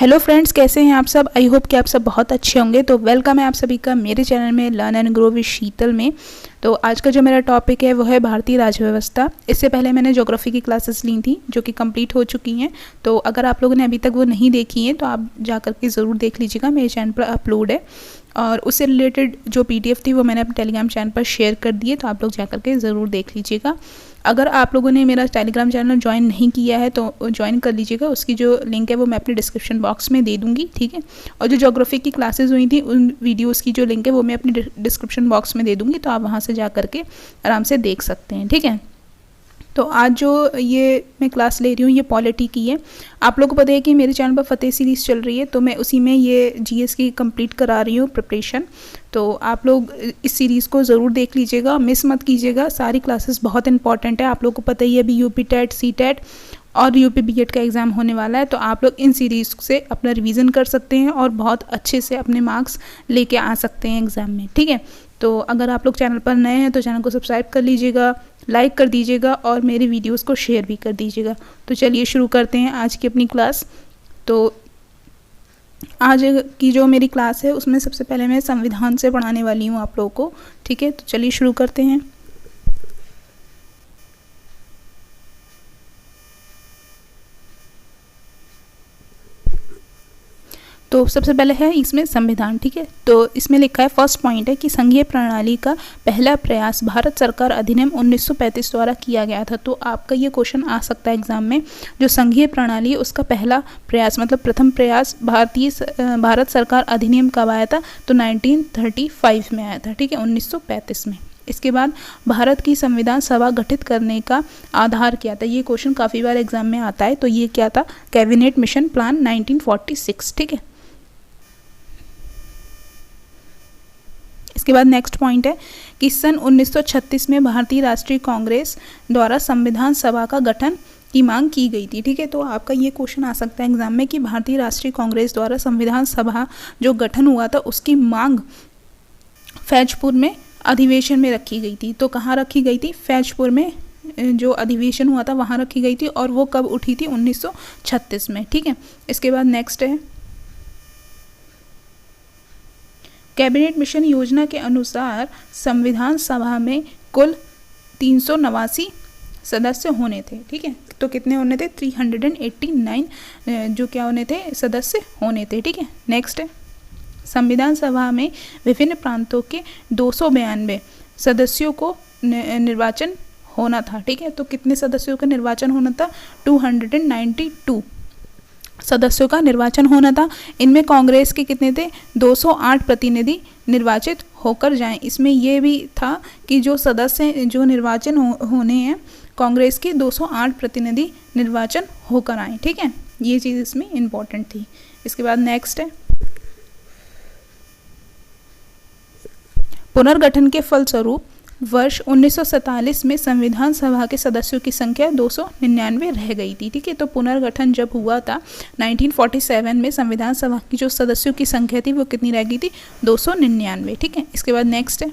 Hello friends, कैसे हैं आप सब। आई होप कि आप सब बहुत अच्छे होंगे। तो वेलकम है आप सभी का मेरे चैनल में लर्न एंड ग्रो विद शीतल में। तो आज का जो मेरा टॉपिक है वो है भारतीय राज्य व्यवस्था। इससे पहले मैंने ज्योग्राफी की क्लासेस ली थी जो कि कंप्लीट हो चुकी हैं। तो अगर आप लोगों ने अभी तक वो नहीं देखी हैं तो आप जा कर के ज़रूर देख लीजिएगा, मेरे चैनल पर अपलोड है। और उससे रिलेटेड जो PDF थी वो मैंने अपने टेलीग्राम चैनल पर शेयर कर दी है, तो आप लोग जा कर के ज़रूर देख लीजिएगा। अगर आप लोगों ने मेरा टेलीग्राम चैनल ज्वाइन नहीं किया है तो ज्वाइन कर लीजिएगा। उसकी जो लिंक है वो मैं अपने डिस्क्रिप्शन बॉक्स में दे दूँगी, ठीक है। और जो ज्योग्राफी की क्लासेस हुई थी उन वीडियोस की जो लिंक है वो मैं अपनी डिस्क्रिप्शन बॉक्स में दे दूँगी, तो आप वहाँ से जा कर के आराम से देख सकते हैं, ठीक है। तो आज जो ये मैं क्लास ले रही हूँ ये पॉलिटी की है। आप लोगों को पता है कि मेरे चैनल पर फतेह सीरीज़ चल रही है, तो मैं उसी में ये GS की कंप्लीट करा रही हूँ प्रिपरेशन। तो आप लोग इस सीरीज़ को ज़रूर देख लीजिएगा, मिस मत कीजिएगा। सारी क्लासेस बहुत इंपॉर्टेंट है। आप लोगों को पता ही है अभी UP टेट, CTET और UP BED का एग्ज़ाम होने वाला है, तो आप लोग इन सीरीज़ से अपना रिवीजन कर सकते हैं और बहुत अच्छे से अपने मार्क्स लेके आ सकते हैं एग्ज़ाम में, ठीक है। तो अगर आप लोग चैनल पर नए हैं तो चैनल को सब्सक्राइब कर लीजिएगा, लाइक कर दीजिएगा और मेरी वीडियोस को शेयर भी कर दीजिएगा। तो चलिए शुरू करते हैं आज की अपनी क्लास। तो आज की जो मेरी क्लास है उसमें सबसे पहले मैं संविधान से पढ़ाने वाली हूँ आप लोगों को, ठीक है। तो चलिए शुरू करते हैं। तो सबसे पहले है इसमें संविधान, ठीक है। तो इसमें लिखा है, फर्स्ट पॉइंट है कि संघीय प्रणाली का पहला प्रयास भारत सरकार अधिनियम 1935 द्वारा किया गया था। तो आपका ये क्वेश्चन आ सकता है एग्जाम में, जो संघीय प्रणाली है उसका पहला प्रयास मतलब प्रथम प्रयास भारत सरकार अधिनियम कब आया था, तो 1935 में आया था, ठीक है, 1935 में। इसके बाद भारत की संविधान सभा गठित करने का आधार क्या था। ये क्वेश्चन काफ़ी बार एग्जाम में आता है। तो ये क्या था, कैबिनेट मिशन प्लान 1946, ठीक है। इसके बाद नेक्स्ट पॉइंट है कि सन 1936 में भारतीय राष्ट्रीय कांग्रेस द्वारा संविधान सभा का गठन की मांग की गई थी, ठीक है। तो आपका ये क्वेश्चन आ सकता है एग्जाम में कि भारतीय राष्ट्रीय कांग्रेस द्वारा संविधान सभा जो गठन हुआ था उसकी मांग फैजपुर में अधिवेशन में रखी गई थी। तो कहाँ रखी गई थी, फैजपुर में जो अधिवेशन हुआ था वहाँ रखी गई थी। और वो कब उठी थी, 1936 में, ठीक है। इसके बाद नेक्स्ट है, कैबिनेट मिशन योजना के अनुसार संविधान सभा में कुल 389 सदस्य होने थे, ठीक है। तो कितने होने थे, 389 जो क्या होने थे, सदस्य होने थे, ठीक है। नेक्स्ट है, संविधान सभा में विभिन्न प्रांतों के 292 सदस्यों को निर्वाचन होना था, ठीक है। तो कितने सदस्यों का निर्वाचन होना था, 292 सदस्यों का निर्वाचन होना था। इनमें कांग्रेस के कितने थे, 208 प्रतिनिधि निर्वाचित होकर जाएं। इसमें यह भी था कि जो सदस्य जो निर्वाचन होने हैं कांग्रेस के 208 प्रतिनिधि निर्वाचन होकर आए, ठीक है। ये चीज़ इसमें इम्पोर्टेंट थी। इसके बाद नेक्स्ट है, पुनर्गठन के फलस्वरूप वर्ष 1947 में संविधान सभा के सदस्यों की संख्या 299 रह गई थी, ठीक है। तो पुनर्गठन जब हुआ था 1947 में संविधान सभा की जो सदस्यों की संख्या थी वो कितनी रह गई थी, 299, ठीक है। इसके बाद नेक्स्ट है,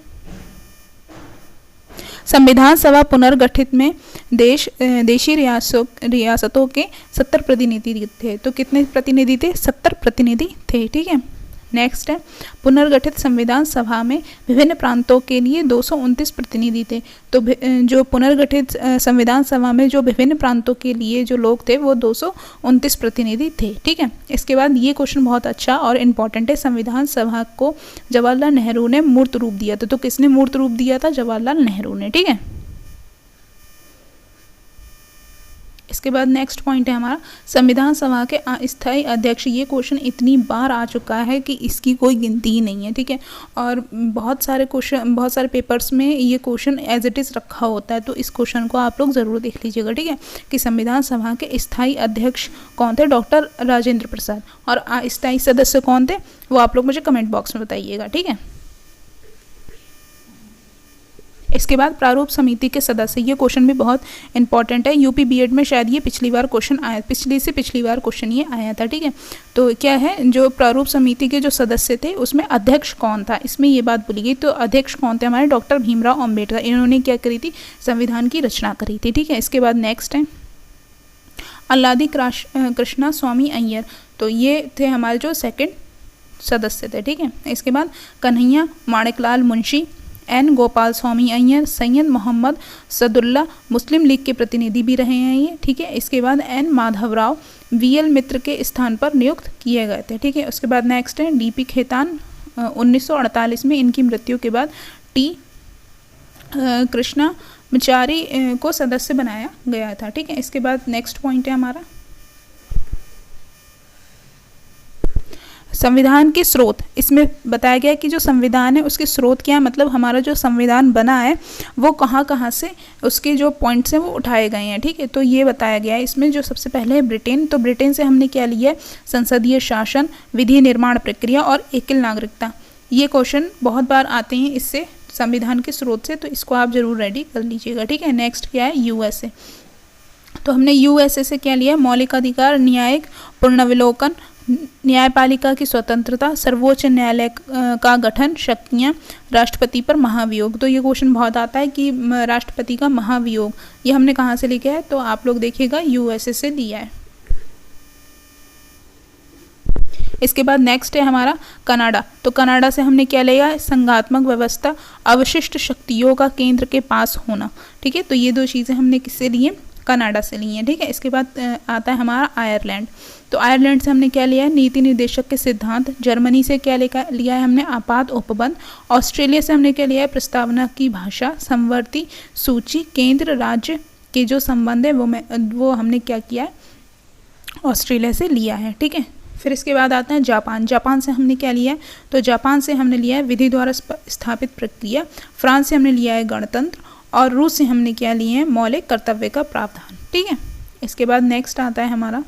संविधान सभा पुनर्गठित में देशी रियासतों के 70 प्रतिनिधि थे। तो कितने प्रतिनिधि थे, 70 प्रतिनिधि थे, ठीक है। नेक्स्ट है, पुनर्गठित संविधान सभा में विभिन्न प्रांतों के लिए 229 प्रतिनिधि थे। तो जो पुनर्गठित संविधान सभा में जो विभिन्न प्रांतों के लिए जो लोग थे वो 229 प्रतिनिधि थे, ठीक है। इसके बाद ये क्वेश्चन बहुत अच्छा और इम्पॉर्टेंट है, संविधान सभा को जवाहरलाल नेहरू ने मूर्त रूप दिया था। तो किसने मूर्त रूप दिया था, जवाहरलाल नेहरू ने, ठीक है। इसके बाद नेक्स्ट पॉइंट है हमारा, संविधान सभा के अस्थायी अध्यक्ष। ये क्वेश्चन इतनी बार आ चुका है कि इसकी कोई गिनती ही नहीं है, ठीक है। और बहुत सारे पेपर्स में ये क्वेश्चन एज इट इज़ रखा होता है। तो इस क्वेश्चन को आप लोग ज़रूर देख लीजिएगा, ठीक है, कि संविधान सभा के स्थायी अध्यक्ष कौन थे, डॉक्टर राजेंद्र प्रसाद। और अस्थायी सदस्य कौन थे वो आप लोग मुझे कमेंट बॉक्स में बताइएगा, ठीक है। इसके बाद प्रारूप समिति के सदस्य, ये क्वेश्चन भी बहुत इंपॉर्टेंट है। UP BED में शायद ये पिछली बार क्वेश्चन ये आया था, ठीक है। तो क्या है, जो प्रारूप समिति के जो सदस्य थे उसमें अध्यक्ष कौन था, इसमें ये बात बोली गई। तो अध्यक्ष कौन थे, हमारे डॉक्टर भीमराव अम्बेडकर। इन्होंने क्या करी थी, संविधान की रचना करी थी, ठीक है। इसके बाद नेक्स्ट है, अल्लादी कृष्णा स्वामी अय्यर। तो ये थे हमारे जो सेकंड सदस्य थे, ठीक है। इसके बाद कन्हैया माणिकलाल मुंशी, एन गोपाल स्वामी अय्यर, सैयद मोहम्मद सदुल्ला मुस्लिम लीग के प्रतिनिधि भी रहे हैं ये, ठीक है। इसके बाद एन माधवराव वीएल मित्र के स्थान पर नियुक्त किए गए थे, ठीक है। उसके बाद नेक्स्ट है डीपी खेतान, 1948 में इनकी मृत्यु के बाद टी कृष्णा मचारी को सदस्य बनाया गया था, ठीक है। इसके बाद नेक्स्ट पॉइंट है हमारा संविधान के स्रोत। इसमें बताया गया है कि जो संविधान है उसके स्रोत क्या है, मतलब हमारा जो संविधान बना है वो कहाँ कहाँ से उसके जो पॉइंट्स हैं वो उठाए गए हैं, ठीक है। तो ये बताया गया है इसमें। जो सबसे पहले है ब्रिटेन, तो ब्रिटेन से हमने क्या लिया है, संसदीय शासन, विधि निर्माण प्रक्रिया और एकल नागरिकता। ये क्वेश्चन बहुत बार आते हैं इससे, संविधान के स्रोत से, तो इसको आप जरूर रेडी कर लीजिएगा, ठीक है। नेक्स्ट क्या है यूएसए, तो हमने यूएसए से क्या लिया, मौलिक अधिकार, न्यायिक पुनर्विलोकन, न्यायपालिका की स्वतंत्रता, सर्वोच्च न्यायालय का गठन, शक्तियाँ, राष्ट्रपति पर महाभियोग। तो ये क्वेश्चन बहुत आता है कि राष्ट्रपति का महाभियोग ये हमने कहाँ से लिखा है, तो आप लोग देखिएगा यूएसए से लिया है। इसके बाद नेक्स्ट है हमारा कनाडा, तो कनाडा से हमने क्या लिया, संघात्मक व्यवस्था, अवशिष्ट शक्तियों का केंद्र के पास होना, ठीक है। तो ये दो चीज़ें हमने किससे लिए, कनाडा से लिए हैं, ठीक है। इसके बाद आता है हमारा आयरलैंड, तो आयरलैंड से हमने क्या लिया है, नीति निर्देशक के सिद्धांत। जर्मनी से क्या लिया है हमने, आपात उपबंध। ऑस्ट्रेलिया से हमने क्या लिया है, प्रस्तावना की भाषा, समवर्ती सूची, केंद्र राज्य के जो संबंध है वो हमने क्या किया है, ऑस्ट्रेलिया से लिया है, ठीक है। फिर इसके बाद आता है जापान, जापान से हमने क्या लिया है, तो जापान से हमने लिया है विधि द्वारा स्थापित प्रक्रिया। फ्रांस से हमने लिया है गणतंत्र, और रूस से हमने क्या लिए हैं, मौलिक कर्तव्य का प्रावधान, ठीक है। इसके बाद नेक्स्ट आता है हमारा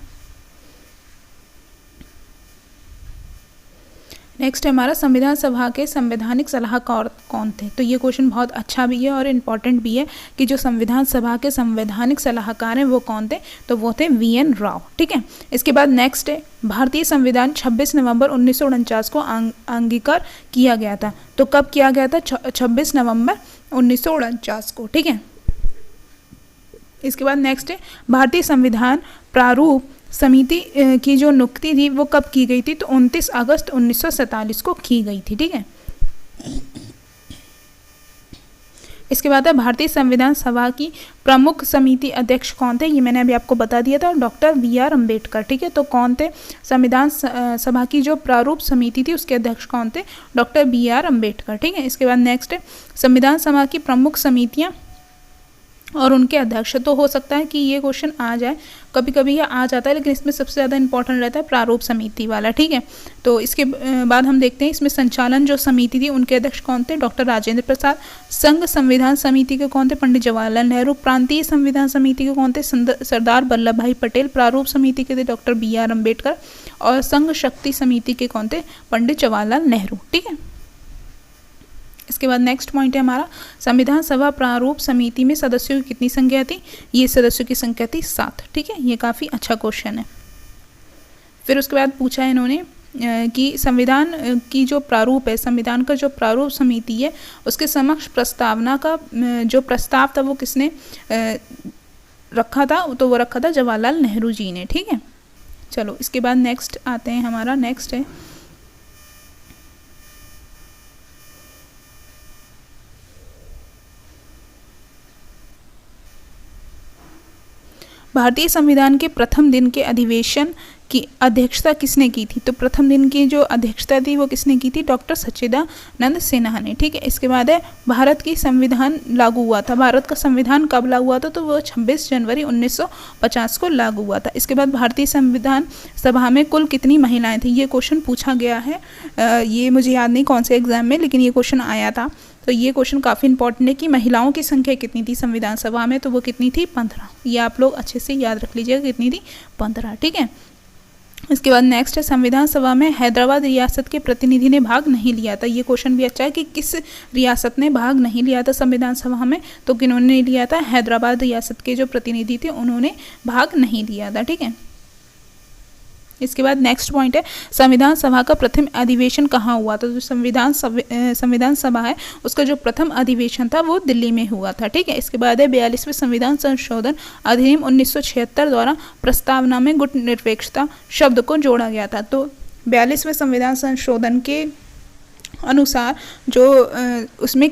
संविधान सभा के संवैधानिक सलाहकार कौन थे। तो ये क्वेश्चन बहुत अच्छा भी है और इम्पॉर्टेंट भी है कि जो संविधान सभा के संवैधानिक सलाहकार हैं वो कौन थे, तो वो थे वीएन राव, ठीक है। इसके बाद नेक्स्ट है भारतीय संविधान 26 नवंबर 1949 को अंगीकार किया गया था। तो कब किया गया था, 26 नवंबर 1949 को, ठीक है। इसके बाद नेक्स्ट है भारतीय संविधान प्रारूप समिति की जो नियुक्ति थी वो कब की गई थी, तो 29 अगस्त 1947 को की गई थी, ठीक है। इसके बाद है भारतीय संविधान सभा की प्रमुख समिति अध्यक्ष कौन थे, ये मैंने अभी आपको बता दिया था, डॉक्टर BR अम्बेडकर, ठीक है। तो कौन थे, संविधान सभा की जो प्रारूप समिति थी उसके अध्यक्ष कौन थे, डॉक्टर BR अम्बेडकर, ठीक है। इसके बाद नेक्स्ट है संविधान सभा की प्रमुख समितियाँ और उनके अध्यक्ष। तो हो सकता है कि ये क्वेश्चन आ जाए, कभी कभी ये आ जाता है, लेकिन इसमें सबसे ज़्यादा इंपॉर्टेंट रहता है प्रारूप समिति वाला, ठीक है। तो इसके बाद हम देखते हैं इसमें संचालन जो समिति थी उनके अध्यक्ष कौन थे, डॉक्टर राजेंद्र प्रसाद। संघ संविधान समिति के कौन थे, पंडित जवाहरलाल नेहरू। प्रांतीय संविधान समिति के कौन थे, सरदार वल्लभ भाई पटेल। प्रारूप समिति के थे डॉक्टर BR अम्बेडकर। और संघ शक्ति समिति के कौन थे, पंडित जवाहरलाल नेहरू, ठीक है। इसके बाद नेक्स्ट पॉइंट है हमारा संविधान सभा प्रारूप समिति में सदस्यों की कितनी संख्या थी, ये सदस्यों की संख्या थी 7, ठीक है। ये काफ़ी अच्छा क्वेश्चन है। फिर उसके बाद पूछा है इन्होंने कि संविधान की जो प्रारूप है, संविधान का जो प्रारूप समिति है उसके समक्ष प्रस्तावना का जो प्रस्ताव था वो किसने रखा था, तो वो रखा था जवाहरलाल नेहरू जी ने, ठीक है। चलो इसके बाद नेक्स्ट आते हैं हमारा, नेक्स्ट है भारतीय संविधान के प्रथम दिन के अधिवेशन की अध्यक्षता किसने की थी, तो प्रथम दिन की जो अध्यक्षता थी वो किसने की थी, डॉक्टर सच्चिदानंद सिन्हा ने, ठीक है। इसके बाद है भारत की संविधान लागू हुआ था, भारत का संविधान कब लागू हुआ था, तो वो 26 जनवरी 1950 को लागू हुआ था। इसके बाद भारतीय संविधान सभा में कुल कितनी महिलाएं थी, ये क्वेश्चन पूछा गया है, ये मुझे याद नहीं कौन से एग्जाम में, लेकिन ये क्वेश्चन आया था। तो ये क्वेश्चन काफ़ी इंपॉर्टेंट है कि महिलाओं की संख्या कितनी थी संविधान सभा में, तो वो कितनी थी, 15। ये आप लोग अच्छे से याद रख लीजिएगा, कितनी थी, 15, ठीक है। इसके बाद नेक्स्ट है संविधान सभा में हैदराबाद रियासत के प्रतिनिधि ने भाग नहीं लिया था। ये क्वेश्चन भी अच्छा है कि किस रियासत ने भाग नहीं लिया था संविधान सभा में, तो किन्होंने लिया था, हैदराबाद रियासत के जो प्रतिनिधि थे उन्होंने भाग नहीं लिया था, ठीक है। इसके बाद नेक्स्ट पॉइंट है संविधान सभा का प्रथम अधिवेशन कहाँ हुआ था। तो जो संविधान सभा है उसका जो प्रथम अधिवेशन था वो दिल्ली में हुआ था, ठीक है। इसके बाद है 42वें संविधान संशोधन अधिनियम 1976 द्वारा प्रस्तावना में गुट निरपेक्षता शब्द को जोड़ा गया था। तो 42वें संविधान संशोधन के अनुसार जो उसमें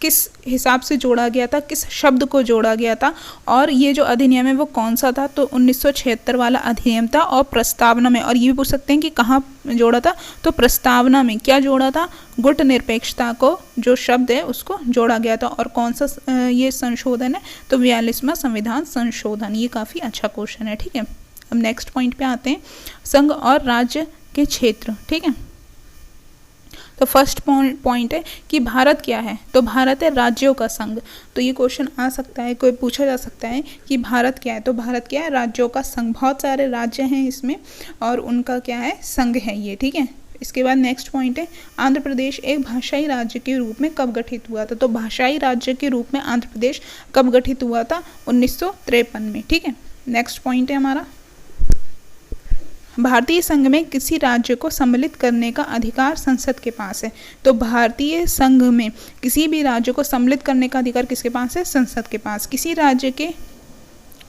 किस हिसाब से जोड़ा गया था, किस शब्द को जोड़ा गया था, और ये जो अधिनियम है वो कौन सा था। तो 1976 वाला अधिनियम था और प्रस्तावना में, और ये भी पूछ सकते हैं कि कहाँ जोड़ा था, तो प्रस्तावना में क्या जोड़ा था, गुट निरपेक्षता को जो शब्द है उसको जोड़ा गया था। और कौन सा ये संशोधन है, तो 42वां संविधान संशोधन। ये काफ़ी अच्छा क्वेश्चन है, ठीक है। अब नेक्स्ट पॉइंट पे आते हैं, संघ और राज्य के क्षेत्र, ठीक है। तो फर्स्ट पॉइंट है कि भारत क्या है, तो भारत है राज्यों का संघ। तो ये क्वेश्चन आ सकता है, कोई पूछा जा सकता है कि भारत क्या है, तो भारत क्या है, राज्यों का संघ। बहुत सारे राज्य हैं इसमें और उनका क्या है, संघ है ये, ठीक है। इसके बाद नेक्स्ट पॉइंट है आंध्र प्रदेश एक भाषाई राज्य के रूप में कब गठित हुआ था। तो भाषाई राज्य के रूप में आंध्र प्रदेश कब गठित हुआ था, 1953 में, ठीक है। नेक्स्ट पॉइंट है हमारा, भारतीय संघ में किसी राज्य को सम्मिलित करने का अधिकार संसद के पास है। तो भारतीय संघ में किसी भी राज्य को सम्मिलित करने का अधिकार किसके पास है, संसद के पास। किसी राज्य के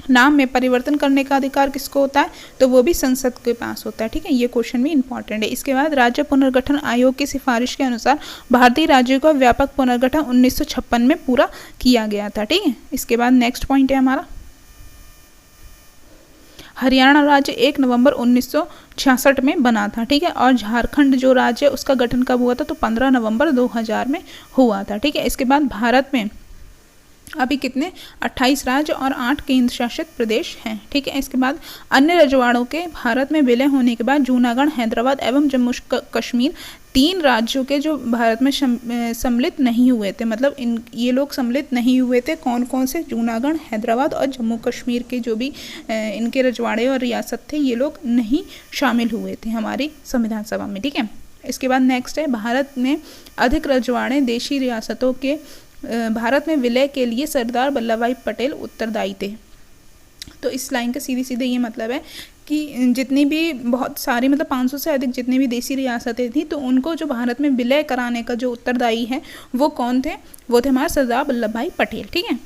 नाम में परिवर्तन करने का अधिकार किसको होता है, तो वो भी संसद के पास होता है, ठीक है। ये क्वेश्चन भी इंपॉर्टेंट है। इसके बाद राज्य पुनर्गठन आयोग की सिफारिश के अनुसार भारतीय राज्यों का व्यापक पुनर्गठन 1956 में पूरा किया गया था, ठीक है। इसके बाद नेक्स्ट पॉइंट है हमारा, हरियाणा राज्य 1 नवंबर 1966 में बना था, ठीक है। और झारखंड जो राज्य है उसका गठन कब हुआ था, तो 15 नवंबर 2000 में हुआ था, ठीक है। इसके बाद भारत में अभी कितने 28 राज्य और 8 केंद्र शासित प्रदेश हैं, ठीक है। इसके बाद अन्य रजवाड़ों के भारत में विलय होने के बाद जूनागढ़, हैदराबाद एवं जम्मू कश्मीर 3 राज्यों के जो भारत में सम्मिलित नहीं हुए थे, मतलब ये लोग सम्मिलित नहीं हुए थे। कौन कौन से, जूनागढ़, हैदराबाद और जम्मू कश्मीर के जो भी इनके रजवाड़े और रियासत थे, ये लोग नहीं शामिल हुए थे हमारी संविधान सभा में, ठीक है। इसके बाद नेक्स्ट है भारत में अधिक रजवाड़े देशी रियासतों के भारत में विलय के लिए सरदार वल्लभ भाई पटेल उत्तरदायी थे। तो इस लाइन का सीधे सीधे ये मतलब है कि जितनी भी बहुत सारी, मतलब 500 से अधिक जितनी भी देशी रियासतें थी, तो उनको जो भारत में विलय कराने का जो उत्तरदायी है वो कौन थे, वो थे हमारे सरदार वल्लभ भाई पटेल, ठीक है।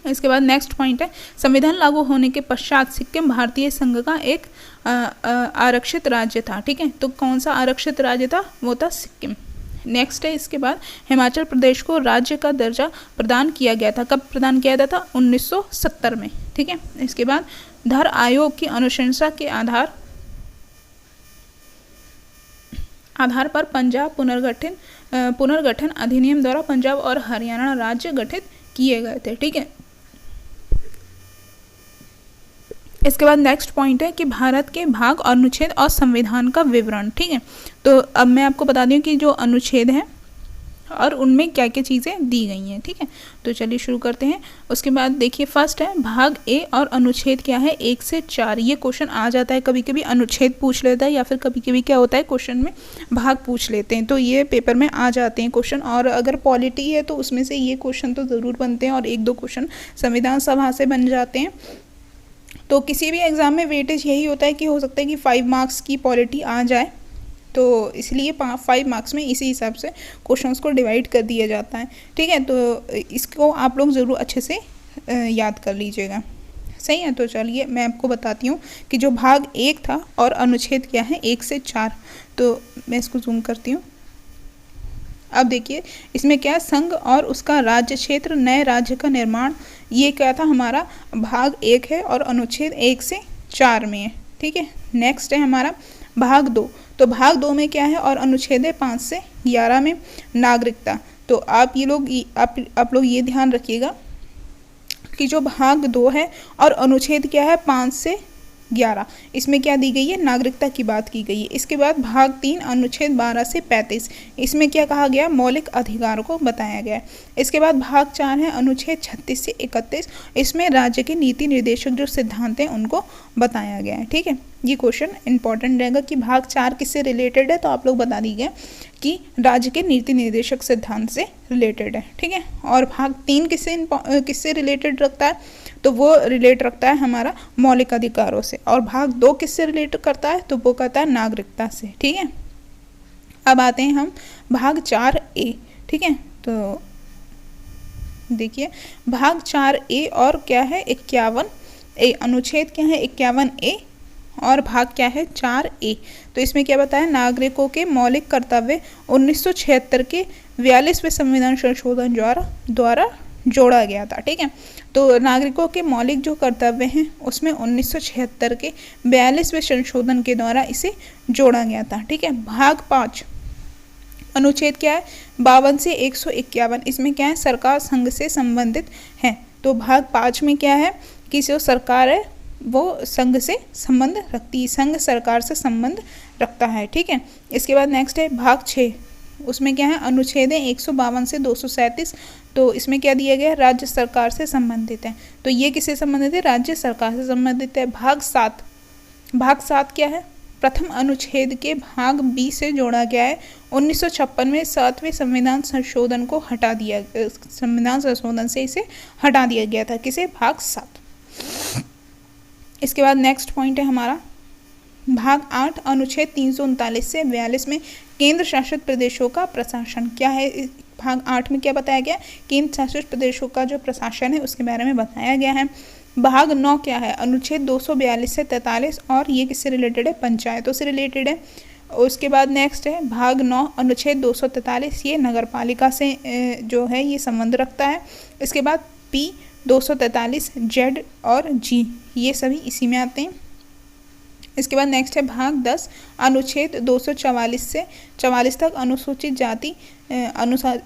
इसके बाद नेक्स्ट पॉइंट है संविधान लागू होने के पश्चात सिक्किम भारतीय संघ का एक आरक्षित राज्य था, ठीक है। तो कौन सा आरक्षित राज्य था, वो था सिक्किम। नेक्स्ट है इसके बाद हिमाचल प्रदेश को राज्य का दर्जा प्रदान किया गया था। कब प्रदान किया गया था, 1970 में, ठीक है। इसके बाद धर आयोग की अनुशंसा के आधार पर पंजाब पुनर्गठन अधिनियम द्वारा पंजाब और हरियाणा राज्य गठित किए गए थे, ठीक है। इसके बाद नेक्स्ट पॉइंट है कि भारत के भाग और अनुच्छेद और संविधान का विवरण, ठीक है। तो अब मैं आपको बता दूं कि जो अनुच्छेद हैं और उनमें क्या क्या चीज़ें दी गई हैं, ठीक है। तो चलिए शुरू करते हैं। उसके बाद देखिए फर्स्ट है भाग ए और अनुच्छेद क्या है 1 से 4। ये क्वेश्चन आ जाता है, कभी कभी अनुच्छेद पूछ लेता है या फिर कभी कभी क्या होता है क्वेश्चन में भाग पूछ लेते हैं। तो ये पेपर में आ जाते हैं क्वेश्चन, और अगर पॉलिटी है तो उसमें से ये क्वेश्चन तो ज़रूर बनते हैं और 1-2 क्वेश्चन संविधान सभा से बन जाते हैं। तो किसी भी एग्ज़ाम में वेटेज यही होता है कि हो सकता है कि 5 मार्क्स की पॉलिटी आ जाए, तो इसलिए 5 मार्क्स में इसी हिसाब से क्वेश्चंस को डिवाइड कर दिया जाता है, ठीक है। तो इसको आप लोग ज़रूर अच्छे से याद कर लीजिएगा, सही है। तो चलिए मैं आपको बताती हूँ कि जो भाग 1 था और अनुच्छेद क्या है 1 से 4। तो मैं इसको जूम करती हूँ। अब देखिए इसमें क्या है, संघ और उसका राज्य क्षेत्र, नए राज्य का निर्माण, ये क्या था हमारा भाग 1 है और अनुच्छेद 1 से 4 में है, ठीक है। नेक्स्ट है हमारा भाग 2। तो भाग 2 में क्या है और अनुच्छेद है 5 से 11 में नागरिकता। तो आप लोग ये ध्यान रखिएगा कि जो भाग 2 है और अनुच्छेद क्या है 5 से 11, इसमें क्या दी गई है, नागरिकता की बात की गई है। इसके बाद भाग 3 अनुच्छेद 12 से 35, इसमें क्या कहा गया, मौलिक अधिकारों को बताया गया है। इसके बाद भाग 4 है अनुच्छेद 36 से 31, इसमें राज्य के नीति निर्देशक जो सिद्धांत हैं उनको बताया गया है, ठीक है। ये क्वेश्चन इंपॉर्टेंट रहेगा कि भाग 4 किससे रिलेटेड है, तो आप लोग बता दीजिए कि राज्य के नीति निर्देशक सिद्धांत से रिलेटेड है, ठीक है। और भाग 3 किससे रिलेटेड रखता है, तो वो रिलेट रखता है हमारा मौलिक अधिकारों से। और भाग 2 किससे रिलेट करता है, तो वो कहता है नागरिकता से, ठीक है। अब आते हैं हम भाग 4A, ठीक है। तो देखिए भाग 4A और क्या है 51A, अनुच्छेद क्या है 51A और भाग क्या है 4A। तो इसमें क्या बताया, नागरिकों के मौलिक कर्तव्य 1976 के 42वें संविधान संशोधन द्वारा जोड़ा गया था, ठीक है। तो नागरिकों के मौलिक जो कर्तव्य हैं उसमें 1976 के 42वें संशोधन के द्वारा इसे जोड़ा गया था, ठीक है। भाग 5 अनुच्छेद क्या है 52 से 151, इसमें क्या है सरकार संघ से संबंधित है। तो भाग 5 में क्या है कि जो सरकार है वो संघ से संबंध रखती है, संघ सरकार से संबंध रखता है, ठीक है। इसके बाद नेक्स्ट है भाग 6, उसमें क्या है अनुच्छेद है 152 से 237। तो इसमें क्या दिया गया, राज्य सरकार से संबंधित है। तो ये किससे संबंधित है, राज्य सरकार से संबंधित है। भाग 7 क्या है, प्रथम अनुच्छेद के भाग बी से जोड़ा गया है। 1956 में 7वें संविधान संशोधन को हटा दिया, संविधान संशोधन से इसे हटा दिया गया था, किसे, भाग 7। इसके बाद नेक्स्ट पॉइंट है हमारा भाग 8 अनुच्छेद 339 से 42 में केंद्र शासित प्रदेशों का प्रशासन क्या है। भाग 8 में क्या बताया गया, केंद्र शासित प्रदेशों का जो प्रशासन है उसके बारे में बताया गया है। भाग 9 क्या है, अनुच्छेद 242 से 43 और ये किससे रिलेटेड है, पंचायतों से रिलेटेड है। उसके बाद नेक्स्ट है भाग 9 अनुच्छेद 243, ये नगर पालिका से जो है ये संबंध रखता है। इसके बाद P 243 Z और G ये सभी इसी में आते हैं। इसके बाद नेक्स्ट है भाग 10 अनुच्छेद 244 से 44 तक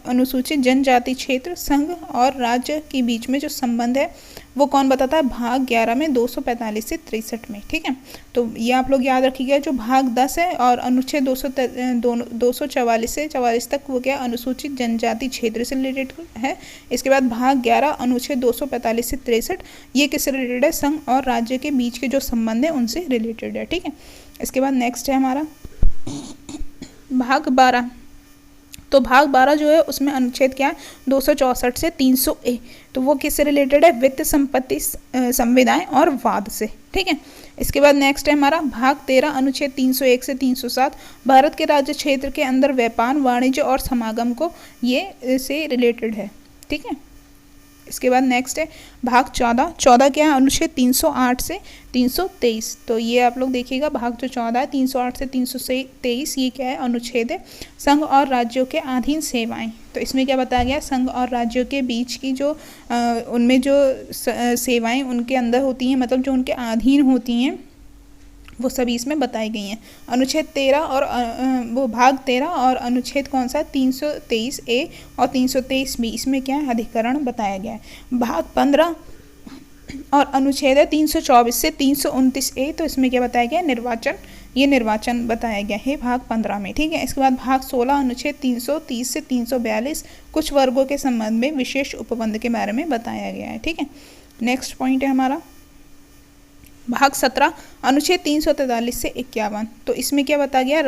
अनुसूचित जनजाति क्षेत्र संघ और राज्य के बीच में जो संबंध है वो कौन बताता है, भाग 11 में 245 से 63 में, ठीक है। तो ये आप लोग याद रखिएगा, जो भाग 10 है और अनुच्छेद 244 से 44 तक वो क्या अनुसूचित जनजाति क्षेत्र से रिलेटेड है। इसके बाद भाग 11 अनुच्छेद 245 से 63 ये किससे रिलेटेड है, संघ और राज्य के बीच के जो संबंध है उनसे रिलेटेड है, ठीक है। इसके बाद नेक्स्ट है हमारा भाग 12। तो भाग 12 जो है उसमें अनुच्छेद क्या है 264 से 300A, तो वो किससे रिलेटेड है, वित्त संपत्ति संविदाएं और वाद से, ठीक है। इसके बाद नेक्स्ट है हमारा भाग 13 अनुच्छेद 301 से 307 भारत के राज्य क्षेत्र के अंदर व्यापार वाणिज्य और समागम को ये से रिलेटेड है, ठीक है। इसके बाद नेक्स्ट है भाग 14 क्या है, अनुच्छेद 308 से 323। तो ये आप लोग देखिएगा भाग जो 14 है 308 से 323 ये क्या है, अनुच्छेद है संघ और राज्यों के अधीन सेवाएं। तो इसमें क्या बताया गया, संघ और राज्यों के बीच की जो उनमें जो सेवाएं उनके अंदर होती हैं, मतलब जो उनके अधीन होती हैं वो सभी इसमें बताई गई हैं। अनुच्छेद 13 और वो भाग 13 और अनुच्छेद कौन सा 323A और 323B इसमें क्या है, अधिकरण बताया गया है। भाग 15 और अनुच्छेद है 324 से 329A, तो इसमें क्या बताया गया, निर्वाचन, ये निर्वाचन बताया गया है भाग 15 में, ठीक है। इसके बाद भाग 16 अनुच्छेद 330 से 342 कुछ वर्गों के संबंध में विशेष उपबंध के बारे में बताया गया है, ठीक है। नेक्स्ट पॉइंट है हमारा भाग 17 अनुच्छेद 343 से 51, तो इसमें क्या बताया गया,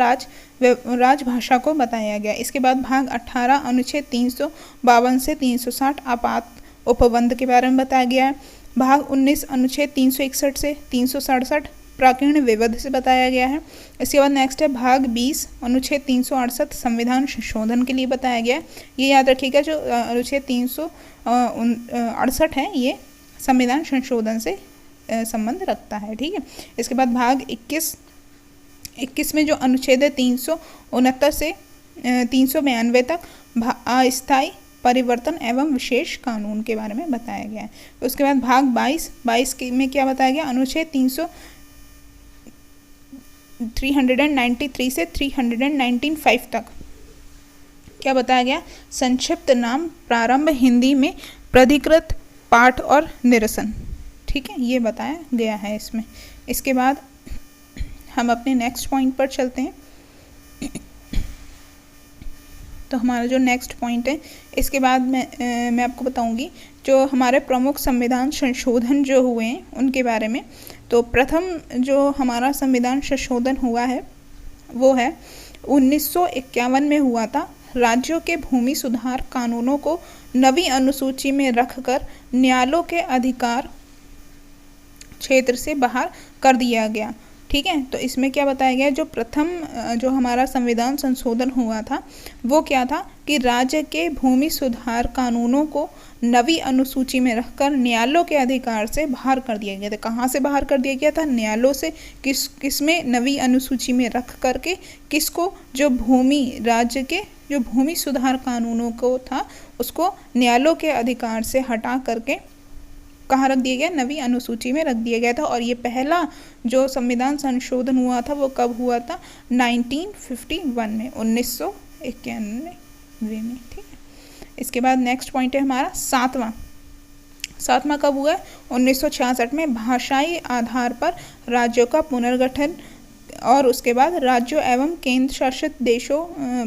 राजभाषा को बताया गया। इसके बाद भाग 18 अनुच्छेद 352 से 360 आपात उपबंध के बारे में बताया गया है। भाग 19 अनुच्छेद 361 से 367 प्राकीर्ण विवध से बताया गया है। इसके बाद नेक्स्ट है भाग 20 अनुच्छेद 368 संविधान संशोधन के लिए बताया गया है। ये याद रखिएगा, जो अनुच्छेद 368 है ये संविधान संशोधन से संबंध रखता है, ठीक है। इसके बाद भाग 21 में जो अनुच्छेद है 369 से 392 तक अस्थायी परिवर्तन एवं विशेष कानून के बारे में बताया गया है। उसके बाद भाग 22 में क्या बताया गया, अनुच्छेद 393 से 395 तक क्या बताया गया, संक्षिप्त नाम प्रारंभ हिंदी में प्राधिकृत पाठ और निरसन, ठीक है, ये बताया गया है इसमें। इसके बाद हम अपने नेक्स्ट पॉइंट पर चलते हैं। तो हमारा जो नेक्स्ट पॉइंट है इसके बाद मैं आपको बताऊंगी जो हमारे प्रमुख संविधान संशोधन जो हुए हैं उनके बारे में। तो प्रथम जो हमारा संविधान संशोधन हुआ है वो है 1951 में हुआ था। राज्यों के भूमि सुधार कानूनों को नवी अनुसूची में रखकर न्यायालयों के अधिकार क्षेत्र से बाहर कर दिया गया। ठीक है, तो इसमें क्या बताया गया, जो प्रथम जो हमारा संविधान संशोधन हुआ था वो क्या था कि राज्य के भूमि सुधार कानूनों को नवी अनुसूची में रखकर न्यायालयों के अधिकार से बाहर कर दिया गया था। कहाँ से बाहर कर दिया गया था? न्यायालयों से। किसमें? नवी अनुसूची में रख करके किसको? जो भूमि राज्य के जो भूमि सुधार कानूनों को था उसको न्यायालयों के अधिकार से हटा करके कहाँ रख दिया गया? नवी अनुसूची में रख दिया गया था। और ये पहला जो संविधान संशोधन हुआ था वो कब हुआ था? 1951 में, 1991 में। ठीक है, इसके बाद नेक्स्ट पॉइंट है हमारा सातवां कब हुआ है? 1966 में भाषाई आधार पर राज्यों का पुनर्गठन और उसके बाद राज्यों एवं केंद्र शासित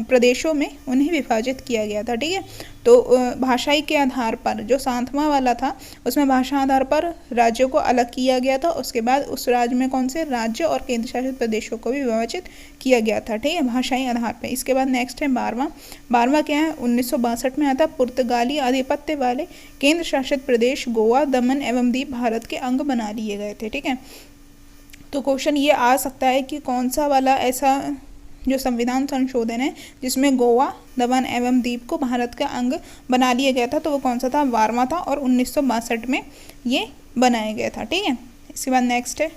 प्रदेशों में उन्हें विभाजित किया गया था। ठीक है, तो भाषाई के आधार पर जो 7वां वाला था उसमें भाषा आधार पर राज्यों को अलग किया गया था। उसके बाद उस राज्य में कौन से राज्य और केंद्र शासित प्रदेशों को भी विभाजित किया गया था। ठीक है, भाषाई आधार पर। इसके बाद नेक्स्ट है 12वां क्या है? 1962 में आता। पुर्तगाली आधिपत्य वाले केंद्र शासित प्रदेश गोवा, दमन एवं दीव भारत के अंग बना लिए गए थे। ठीक है, तो क्वेश्चन ये आ सकता है कि कौन सा वाला ऐसा जो संविधान संशोधन है जिसमें गोवा, दमन एवं दीव को भारत का अंग बना लिया गया था, तो वो कौन सा था? 12वां था और 1962 में ये बनाया गया था। ठीक है, इसके बाद नेक्स्ट है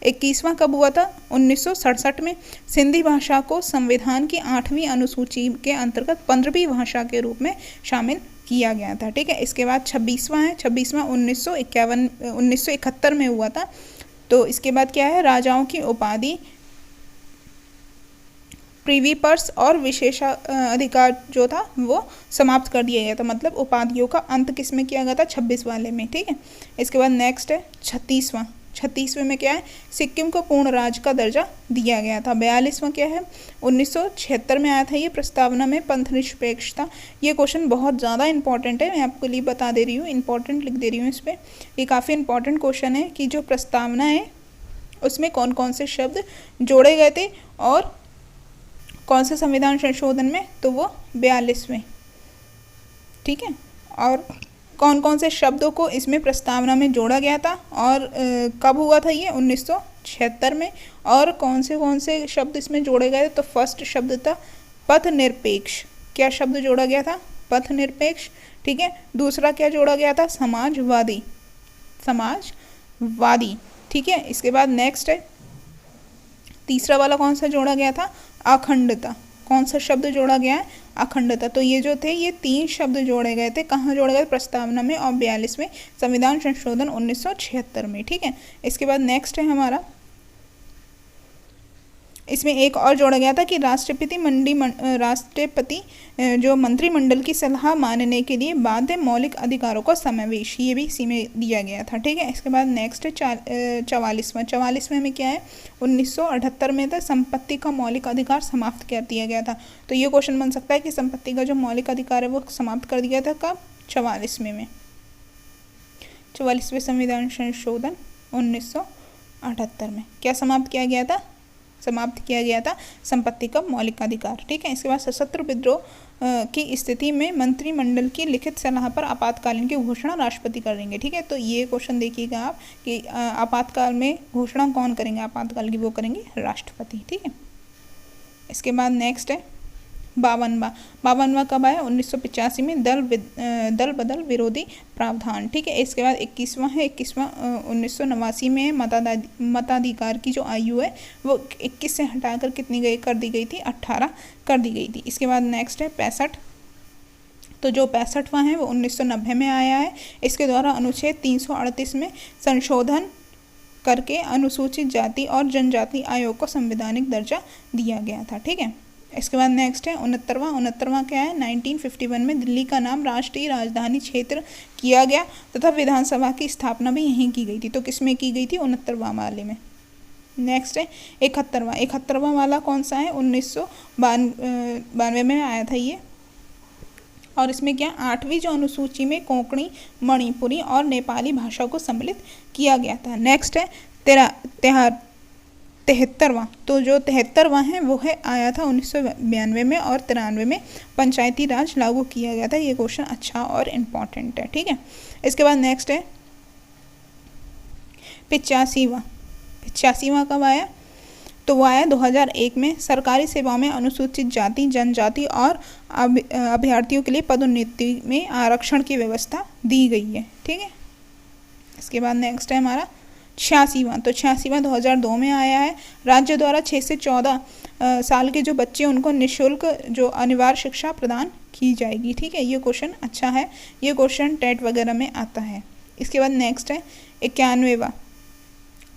21वां कब हुआ था? 1967 में। सिंधी भाषा को संविधान की 8वीं अनुसूची के अंतर्गत 15वीं भाषा के रूप में शामिल किया गया था। ठीक है, इसके बाद 26वां है। 26वां 1971 में हुआ था। तो इसके बाद क्या है? राजाओं की उपाधि, प्रिवी पर्स और विशेषाधिकार जो था वो समाप्त कर दिया गया था। मतलब उपाधियों का अंत किस में किया गया था? 26 वाले में। ठीक है, इसके बाद नेक्स्ट है 36वें में क्या है? सिक्किम को पूर्ण राज्य का दर्जा दिया गया था। 42वां क्या है? 1976 में आया था ये प्रस्तावना में पंथ निरपेक्षता। ये क्वेश्चन बहुत ज़्यादा इंपॉर्टेंट है, मैं आपको लिए बता दे रही हूँ, इंपॉर्टेंट लिख दे रही हूँ इस पर। ये काफ़ी इंपॉर्टेंट क्वेश्चन है कि जो प्रस्तावना है उसमें कौन कौन से शब्द जोड़े गए थे और कौन से संविधान संशोधन में? तो वो 42वें। ठीक है, और कौन कौन से शब्दों को इसमें प्रस्तावना में जोड़ा गया था और कब हुआ था ये? 1976 में। और कौन से शब्द इसमें जोड़े गए? तो फर्स्ट शब्द था पथ निरपेक्ष। क्या शब्द जोड़ा गया था? पथ निरपेक्ष। ठीक है, दूसरा क्या जोड़ा गया था? समाजवादी। ठीक है, इसके बाद नेक्स्ट है तीसरा वाला कौन सा जोड़ा गया था? अखंडता। कौन सा शब्द जोड़ा गया है? अखंडता। तो ये जो थे ये 3 शब्द जोड़े गए थे। कहाँ जोड़े गए? प्रस्तावना में और 42वें संविधान संशोधन 1976 में। ठीक है, इसके बाद नेक्स्ट है हमारा, इसमें एक और जोड़ा गया था कि राष्ट्रपति जो मंत्रिमंडल की सलाह मानने के लिए बाध्य मौलिक अधिकारों का समावेश, ये भी इसी में दिया गया था। ठीक है, इसके बाद नेक्स्ट है 44वें में क्या है? 1978 में था संपत्ति का मौलिक अधिकार समाप्त कर दिया गया था। तो ये क्वेश्चन बन सकता है कि संपत्ति का जो मौलिक अधिकार है वो समाप्त कर दिया था कब? 44वें में। 44वें संविधान संशोधन 1978 में क्या समाप्त किया गया था? समाप्त किया गया था संपत्ति का मौलिक अधिकार। ठीक है, इसके बाद सशस्त्र विद्रोह की स्थिति में मंत्रिमंडल की लिखित सलाह पर आपातकालीन की घोषणा राष्ट्रपति करेंगे। ठीक है, तो ये क्वेश्चन देखिएगा आप कि आपातकाल में घोषणा कौन करेंगे? आपातकाल की वो करेंगे राष्ट्रपति। ठीक है, इसके बाद नेक्स्ट है 52वां कब आया? 1985 में दल बदल विरोधी प्रावधान। ठीक है, इसके बाद 21वां 1989 में मताधिकार की जो आयु है वो 21 से हटाकर कितनी कर दी गई थी? 18 कर दी गई थी। इसके बाद नेक्स्ट है 65। तो जो 65वां है वो 1990 में आया है। इसके द्वारा अनुच्छेद 338 में संशोधन करके अनुसूचित जाति और जनजाति आयोग को संवैधानिक दर्जा दिया गया था। ठीक है, इसके बाद नेक्स्ट है 69वां क्या है? 1951 में दिल्ली का नाम राष्ट्रीय राजधानी क्षेत्र किया गया तथा विधानसभा की स्थापना भी यहीं की गई थी। तो किस में की गई थी? 69वां वाले में। नेक्स्ट है 71वां वाला कौन सा है? 1992 में आया था ये। और इसमें क्या 8वीं जो अनुसूची में कोंकणी, मणिपुरी और नेपाली भाषा को सम्मिलित किया गया था। नेक्स्ट है 73वां, तो जो 73वां है वो है आया था 1992 में और 93 में पंचायती राज लागू किया गया था। ये क्वेश्चन अच्छा और इम्पॉर्टेंट है, ठीक है। इसके बाद नेक्स्ट है 85वां कब आया, तो वो आया 2001 में। सरकारी सेवाओं में अनुसूचित जाति, जनजाति और अभ्यर्थियों के लिए पदोन्नति में आरक्षण की व्यवस्था दी गई है, ठीक है। इसके बाद नेक्स्ट है हमारा 86वां, तो 86वां 2002 में आया है। राज्य द्वारा 6 से 14 साल के जो बच्चे उनको निःशुल्क जो अनिवार्य शिक्षा प्रदान की जाएगी, ठीक है। ये क्वेश्चन अच्छा है, ये क्वेश्चन टेट वगैरह में आता है। इसके बाद नेक्स्ट है 91वां,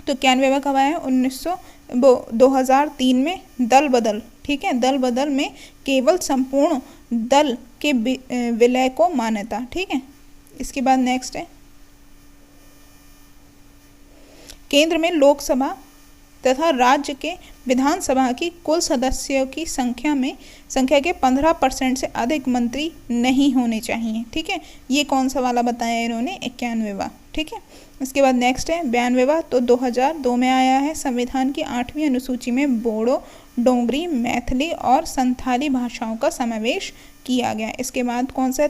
तो 91वां कब आया है 2003 में दल बदल, ठीक है। दल बदल में केवल संपूर्ण दल के विलय को मान्यता, ठीक है। इसके बाद नेक्स्ट है केंद्र में लोकसभा तथा राज्य के विधानसभा की कुल सदस्यों की संख्या के 15% से अधिक मंत्री नहीं होने चाहिए, ठीक है। ये कौन सा वाला बताया इन्होंने, 91वां, ठीक है। इसके बाद नेक्स्ट है 92वां, तो 2002 में आया है। संविधान की 8वीं अनुसूची में बोडो, डोगरी, मैथिली और संथाली भाषाओं का समावेश किया गया। इसके बाद कौन सा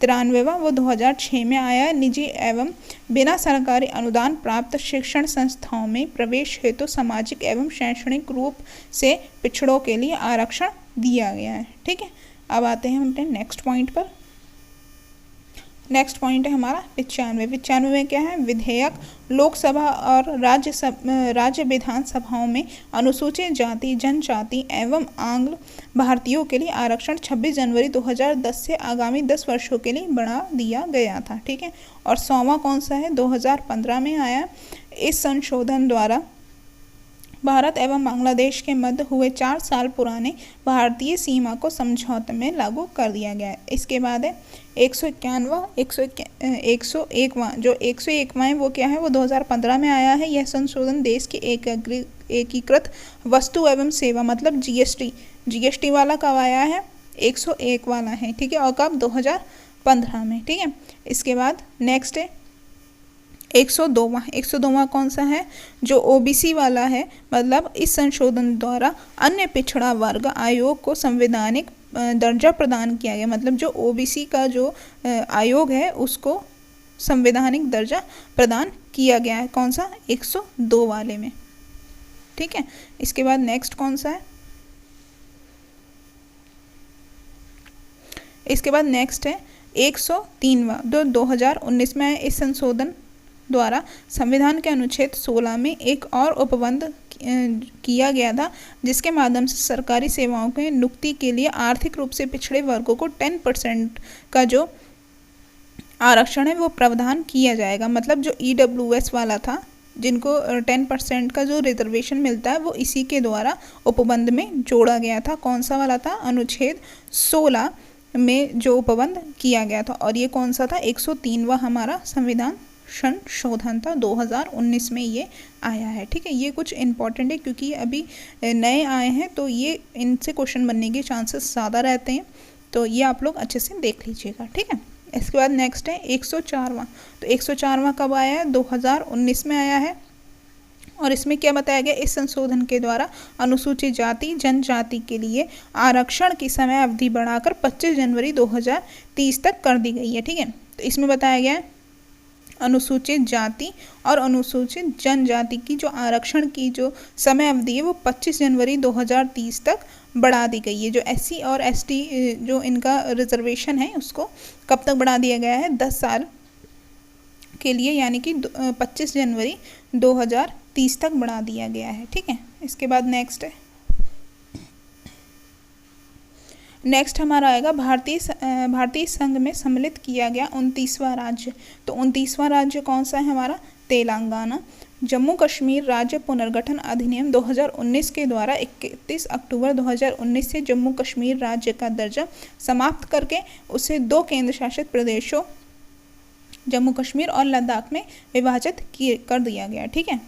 93वां, वो 2006 में आया है। निजी एवं बिना सरकारी अनुदान प्राप्त शिक्षण संस्थाओं में प्रवेश हेतु सामाजिक एवं शैक्षणिक रूप से पिछड़ों के लिए आरक्षण दिया गया है, ठीक है। अब आते हैं हम अपने नेक्स्ट पॉइंट पर। नेक्स्ट पॉइंट है हमारा 95 में क्या है, विधेयक लोकसभा और राज्य विधानसभाओं में अनुसूचित जाति, जनजाति एवं आंग्ल भारतीयों के लिए आरक्षण 26 जनवरी 2010 से आगामी 10 वर्षों के लिए बढ़ा दिया गया था, ठीक है। और 100वां कौन सा है, 2015 में आया। इस संशोधन द्वारा भारत एवं बांग्लादेश के मध्य हुए 4 साल पुराने भारतीय सीमा को समझौते में लागू कर दिया गया है। इसके बाद है 101वां, जो 101वां है वो क्या है, वो 2015 में आया है। यह संशोधन देश के एकीकृत वस्तु एवं सेवा मतलब जीएसटी वाला कब आया है, 101 वाला है, ठीक है। और कब, 2015 में, ठीक है। इसके बाद नेक्स्ट है 102वां कौन सा है, जो ओबीसी वाला है। मतलब इस संशोधन द्वारा अन्य पिछड़ा वर्ग आयोग को संवैधानिक दर्जा प्रदान किया गया। मतलब जो ओबीसी का जो आयोग है उसको संवैधानिक दर्जा प्रदान किया गया है। कौन सा, 102 वाले में, ठीक है। इसके बाद नेक्स्ट कौन सा है, इसके बाद नेक्स्ट है 103वां, जो 2019 में है। इस संशोधन द्वारा संविधान के अनुच्छेद 16 में एक और उपबंध किया गया था, जिसके माध्यम से सरकारी सेवाओं के नियुक्ति के लिए आर्थिक रूप से पिछड़े वर्गों को 10% का जो आरक्षण है वो प्रावधान किया जाएगा। मतलब जो EWS वाला था, जिनको 10% का जो रिजर्वेशन मिलता है, वो इसी के द्वारा उपबंध में जोड़ा गया था। कौन सा वाला था, अनुच्छेद 16 में जो उपबंध किया गया था। और ये कौन सा था, 103वां हमारा संविधान संशोधन था, 2019 में ये आया है, ठीक है। ये कुछ इंपॉर्टेंट है क्योंकि अभी नए आए हैं, तो ये इनसे क्वेश्चन बनने के चांसेस ज़्यादा रहते हैं, तो ये आप लोग अच्छे से देख लीजिएगा, ठीक है। इसके बाद नेक्स्ट है 104वां, तो 104वां कब आया है, 2019 में आया है। और इसमें क्या बताया गया, इस संशोधन के द्वारा अनुसूचित जाति, जनजाति के लिए आरक्षण की समय अवधि बढ़ाकर 25 जनवरी 2030 तक कर दी गई है, ठीक है। तो इसमें बताया गया है अनुसूचित जाति और अनुसूचित जनजाति की जो आरक्षण की जो समय अवधि है वो 25 जनवरी 2030 तक बढ़ा दी गई है। जो SC और ST जो इनका रिजर्वेशन है उसको कब तक बढ़ा दिया गया है, 10 साल के लिए, यानी कि 25 जनवरी 2030 तक बढ़ा दिया गया है, ठीक है। इसके बाद नेक्स्ट हमारा आएगा भारतीय संघ में सम्मिलित किया गया 29वां राज्य। तो 29वां राज्य कौन सा है हमारा, तेलंगाना। जम्मू कश्मीर राज्य पुनर्गठन अधिनियम 2019 के द्वारा 31 अक्टूबर 2019 से जम्मू कश्मीर राज्य का दर्जा समाप्त करके उसे 2 केंद्र शासित प्रदेशों जम्मू कश्मीर और लद्दाख में विभाजित कर दिया गया, ठीक है।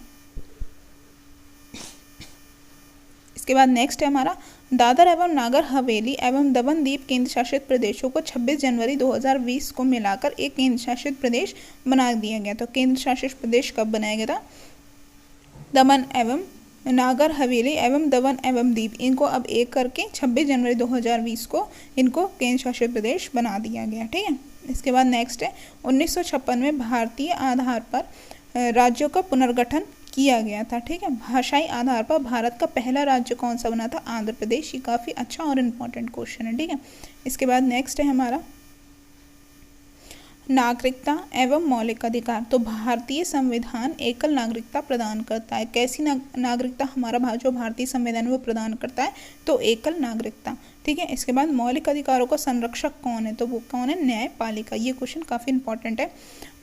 इसके बाद नेक्स्ट है हमारा दादर एवं नागर हवेली एवं दमन दीव केंद्र शासित प्रदेशों को 26 जनवरी 2020 को मिलाकर एक केंद्र शासित प्रदेश बना दिया गया। तो केंद्र शासित प्रदेश कब बनाया गया था? दमन एवं नागर हवेली एवं दमन एवं दीव, इनको अब एक करके 26 जनवरी 2020 को इनको केंद्र शासित प्रदेश बना दिया गया। ठीक है, इसके बाद नेक्स्ट है 1956 में भारतीय आधार पर राज्यों का पुनर्गठन किया गया था। ठीक है, भाषाई आधार पर भारत का पहला राज्य कौन सा बना था? आंध्र प्रदेश। ये काफ़ी अच्छा और इम्पोर्टेंट क्वेश्चन है। ठीक है, इसके बाद नेक्स्ट है हमारा नागरिकता एवं मौलिक अधिकार। तो भारतीय संविधान एकल नागरिकता प्रदान करता है। कैसी नागरिकता हमारा जो भारतीय संविधान वो प्रदान करता है? तो एकल नागरिकता। ठीक है, इसके बाद मौलिक अधिकारों का संरक्षक कौन है? तो वो कौन है? न्यायपालिका। ये क्वेश्चन काफ़ी इंपॉर्टेंट है।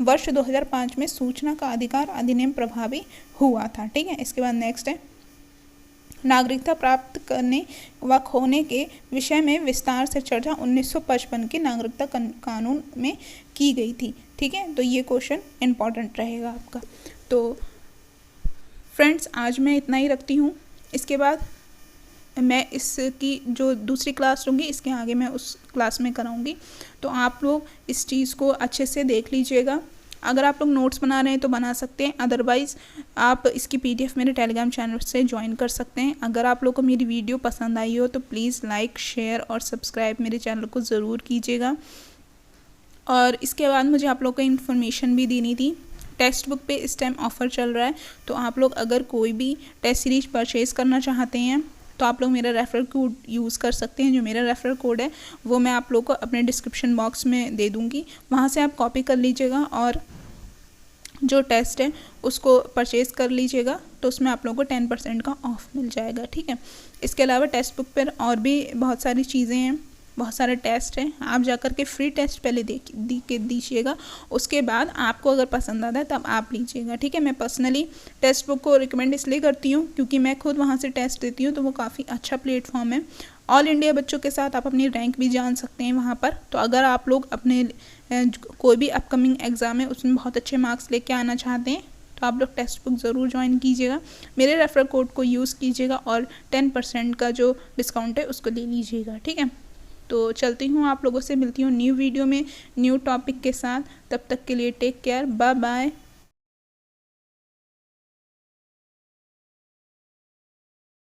वर्ष 2005 में सूचना का अधिकार अधिनियम प्रभावी हुआ था। ठीक है, इसके बाद नेक्स्ट है नागरिकता प्राप्त करने व खोने के विषय में विस्तार से चर्चा 1955 के नागरिकता कानून में की गई थी। ठीक है, तो ये क्वेश्चन इम्पॉर्टेंट रहेगा आपका। तो फ्रेंड्स, आज मैं इतना ही रखती हूँ। इसके बाद मैं इसकी जो दूसरी क्लास लूँगी, इसके आगे मैं उस क्लास में कराऊँगी। तो आप लोग इस चीज़ को अच्छे से देख लीजिएगा। अगर आप लोग नोट्स बना रहे हैं तो बना सकते हैं, अदरवाइज़ आप इसकी PDF मेरे टेलीग्राम चैनल से ज्वाइन कर सकते हैं। अगर आप लोग को मेरी वीडियो पसंद आई हो तो प्लीज़ लाइक, शेयर और सब्सक्राइब मेरे चैनल को ज़रूर कीजिएगा। और इसके बाद मुझे आप लोग को इन्फॉर्मेशन भी देनी थी। टेक्स्ट बुक पे इस टाइम ऑफ़र चल रहा है, तो आप लोग अगर कोई भी टेस्ट सीरीज परचेज़ करना चाहते हैं तो आप लोग मेरा रेफरल कोड यूज़ कर सकते हैं। जो मेरा रेफरल कोड है वो मैं आप लोग को अपने डिस्क्रिप्शन बॉक्स में दे दूँगी, वहाँ से आप कॉपी कर लीजिएगा और जो टेस्ट है उसको परचेज़ कर लीजिएगा। तो उसमें आप लोगों को 10% का ऑफ़ मिल जाएगा। ठीक है, इसके अलावा टेक्स्ट बुक पर और भी बहुत सारी चीज़ें हैं, बहुत सारे टेस्ट हैं। आप जाकर के फ्री टेस्ट पहले दीजिएगा, उसके बाद आपको अगर पसंद आता है तब आप लीजिएगा। ठीक है, मैं पर्सनली टेक्स्ट बुक को रिकमेंड इसलिए करती हूँ क्योंकि मैं खुद वहाँ से टेस्ट देती हूँ, तो वो काफ़ी अच्छा प्लेटफॉर्म है। ऑल इंडिया बच्चों के साथ आप अपनी रैंक भी जान सकते हैं वहाँ पर। तो अगर आप लोग अपने कोई भी अपकमिंग एग्ज़ाम है उसमें बहुत अच्छे मार्क्स लेके आना चाहते हैं तो आप लोग टेक्स्ट बुक ज़रूर ज्वाइन कीजिएगा, मेरे रेफरल कोड को यूज़ कीजिएगा और 10% का जो डिस्काउंट है उसको ले लीजिएगा। ठीक है, तो चलती हूँ, आप लोगों से मिलती हूँ न्यू वीडियो में न्यू टॉपिक के साथ। तब तक के लिए टेक केयर, बाय बाय।